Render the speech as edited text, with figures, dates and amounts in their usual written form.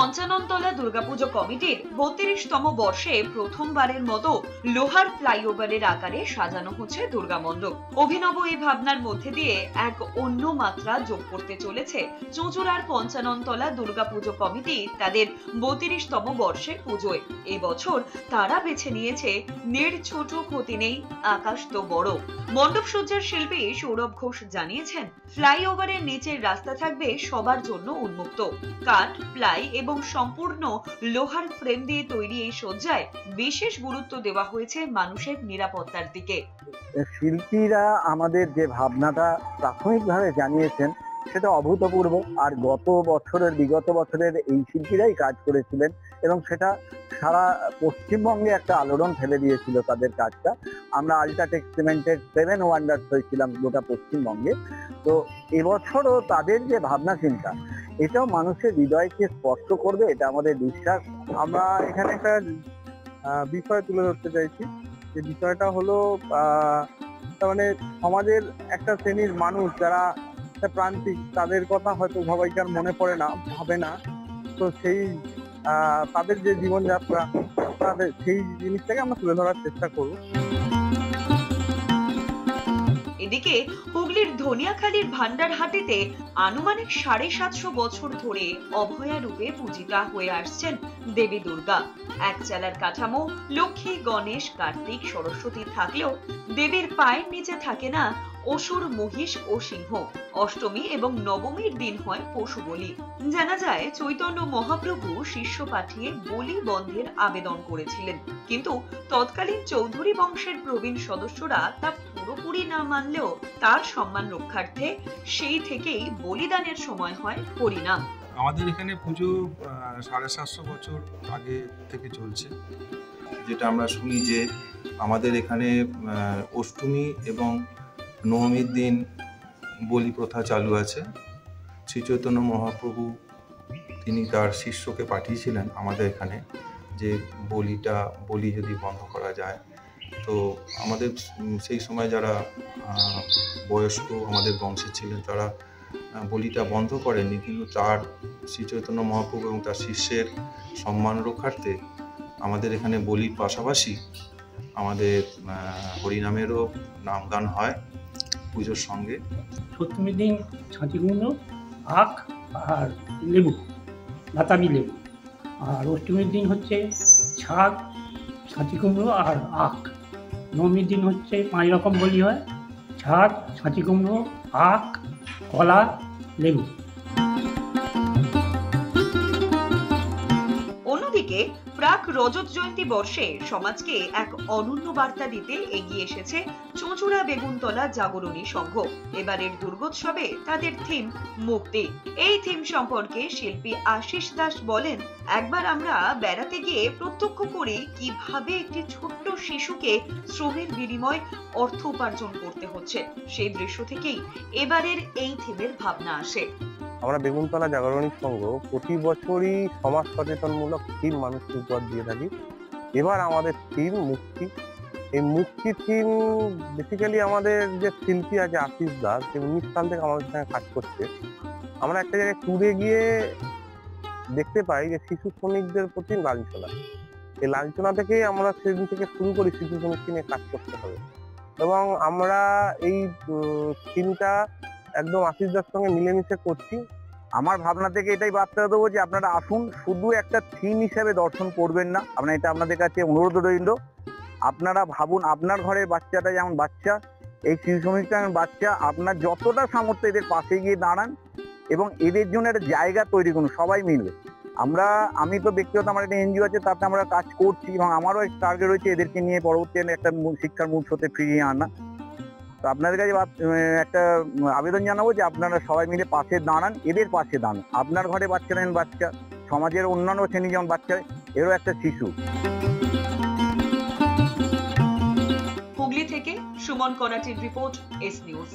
পঞ্চাননতলা দুর্গাপুজো কমিটির 32তম বর্ষে প্রথমবারের মতো লোহার ফ্লাইওভারের আকারে সাজানো হচ্ছে দুর্গা মণ্ডপ। অভিনব এই ভাবনার মধ্যে দিয়ে এক অন্য মাত্রা যোগ করতে চলেছে চুঁচুড়ার পঞ্চাননতলা দুর্গাপুজো কমিটি তাদের 32তম বর্ষের পুজোয়। এবছর তারা বেছে নিয়েছে নের ছোট ক্ষতি নেই আকাশ তো বড়। মণ্ডপ সজ্জার শিল্পী সৌরভ ঘোষ জানিয়েছেন, ফ্লাইওভারের নিচের রাস্তা থাকবে সবার জন্য উন্মুক্ত। কাঠ, প্লাই এবং সম্পূর্ণ লোহার ফ্রেম দিয়ে তৈরি এই সজ্জায় বিশেষ গুরুত্ব দেওয়া হয়েছে মানুষের নিরাপত্তার দিকে। শিল্পীরা আমাদের যে ভাবনাটা প্রাথমিকভাবে জানিয়েছেন সেটা অভূতপূর্ব। আর বিগত বছরের এই শিল্পীরাই কাজ করেছিলেন এবং সেটা সারা পশ্চিমবঙ্গে একটা আলোড়ন ফেলে দিয়েছিল তাদের কাজটা। আমরা আল্ট্রাটেক সিমেন্টের 7 ওয়ান্ডার্স হয়েছিলাম গোটা পশ্চিমবঙ্গে। তো এবছরও তাদের যে ভাবনা চিন্তা এটাও মানুষের হৃদয়কে স্পর্শ করবে, এটা আমাদের বিশ্বাস। আমরা এখানে একটা বিষয় তুলে ধরতে চাইছি, যে বিষয়টা হলো মানে সমাজের একটা শ্রেণীর মানুষ যারা প্রান্তিক, তাদের কথা হয়তো সবাইকার মনে পড়ে না, ভাবে না। তো সেই তাদের যে জীবনযাত্রা, তাদের সেই জিনিসটাকে আমরা তুলে ধরার চেষ্টা করব। এদিকে হুগলির ধনিয়াখালীর ভান্ডারহাটিতে আনুমানিক 750 বছর ধরে অভয়া রূপে পূজিতা হয়ে আসছেন দেবী দুর্গা। এক চালার কাঠামো লক্ষ্মী, গণেশ, কার্তিক, সরস্বতী থাকলেও দেবীর পায়ের নিচে থাকে না অসুর, মহিষ ও সিংহ। অষ্টমী এবং নবমীর দিন হয় পশু বলি। জানা যায় চৈতন্য মহাপ্রভু শিষ্য পাঠিয়ে বলি বন্ধের আবেদন করেছিলেন, কিন্তু তৎকালীন চৌধুরী বংশের প্রবীণ সদস্যরা তা পুরোপুরি না মানলেও তার সম্মান রক্ষার্থে সেই থেকেই বলিদানের সময় হয় হরিনাম। আমাদের এখানে পুজো 750 বছর আগে থেকে চলছে। যেটা আমরা শুনি যে আমাদের এখানে অষ্টমী এবং নবমীর দিন বলি প্রথা চালু আছে। শ্রী চৈতন্য মহাপ্রভু তিনি তার শিষ্যকে পাঠিয়েছিলেন আমাদের এখানে, যে বলি যদি বন্ধ করা যায়। তো আমাদের সেই সময় যারা বয়স্ক আমাদের বংশে ছিলেন তারা বলিটা বন্ধ করেননি, কিন্তু তার শ্রী চৈতন্য মহাপ্রভু এবং তার শিষ্যের সম্মান রক্ষার্থে আমাদের এখানে বলির পাশাপাশি আমাদের হরিনামেরও নাম গান হয় পুজোর সঙ্গে। সপ্তমীর দিন ছাঁচি কুমড়ো, আখ আর লেবু, বাতাবি লেবু। আর অষ্টমীর দিন হচ্ছে ছাগ, ছাঁচি কুমড়ো আর আখ। নবমীর দিন হচ্ছে 5 রকম বলি হয়, ছাগ, ছাঁচি কুমড়ো, আখ, কলা, লেবু। অন্যদিকে প্রাক রজত জয়ন্তী বর্ষে সমাজকে এক অনন্য বার্তা দিতে এগিয়ে এসেছে চুঁচুড়া বেগুনতলা জাগরণী সংঘ। এবারের দুর্গোৎসবে তাদের থিম মুক্তি। এই থিম সম্পর্কে শিল্পী আশিস দাস বলেন, একবার আমরা বেড়াতে গিয়ে প্রত্যক্ষ করি কিভাবে একটি ছোট্ট শিশুকে শ্রমের বিনিময়ে অর্থ উপার্জন করতে হচ্ছে। সেই দৃশ্য থেকেই এবারের এই থিমের ভাবনা আসে। আমরা বেগুনতলা জাগরণী সংঘ প্রতি বছরই সমাজ সচেতনমূলক থিম মানুষকে উপহার দিয়ে থাকি। এবার আমাদের থিম মুক্তি। এই মুক্তি থিম বেসিক্যালি আমাদের যে শিল্পী আছে আশিস দাস, সে 19 সাল থেকে আমাদের সঙ্গে কাজ করছে। আমরা একটা জায়গায় ট্যুরে গিয়ে দেখতে পাই যে শিশু শ্রমিকদের প্রতি লাঞ্ছনা। এই লাঞ্ছনা থেকেই আমরা সেদিন থেকে শুরু করি শিশু শ্রমিককে নিয়ে কাজ করতে হবে, এবং আমরা এই থিমটা একদম আশিস দার সঙ্গে মিলেমিশে করছি। আমার ভাবনা থেকে এটাই বার্তা দেবো যে আপনারা আসুন, শুধু একটা থিম হিসেবে দর্শন করবেন না। আপনারা এটা আপনাদের কাছে অনুরোধ রইল। আপনারা ভাবুন, আপনার ঘরের বাচ্চাটা যেমন বাচ্চা, এই শিশু শ্রমিকটা যেমন বাচ্চা। আপনার যতটা সামর্থ্য এদের পাশে গিয়ে দাঁড়ান এবং এদের জন্য একটা জায়গা তৈরি করুন সবাই মিলে। আমি তো ব্যক্তিগত আমার একটা এনজিও আছে, তাতে আমরা কাজ করছি এবং আমারও একটা টার্গেট রয়েছে এদেরকে নিয়ে পরবর্তীকালে একটা শিক্ষার মূল স্রোতে ফিরিয়ে আনা। তো আপনাদের কাছে একটা আবেদন জানাবো যে আপনারা সবাই মিলে পাশে দাঁড়ান, এদের পাশে দাঁড়ান। আপনার ঘরে বাচ্চা নেন বাচ্চা, সমাজের অন্যান্য শ্রেণী যেমন বাচ্চা, এরও একটা শিশু। হুগলি থেকে সুমন করাটির রিপোর্ট, এস নিউজ।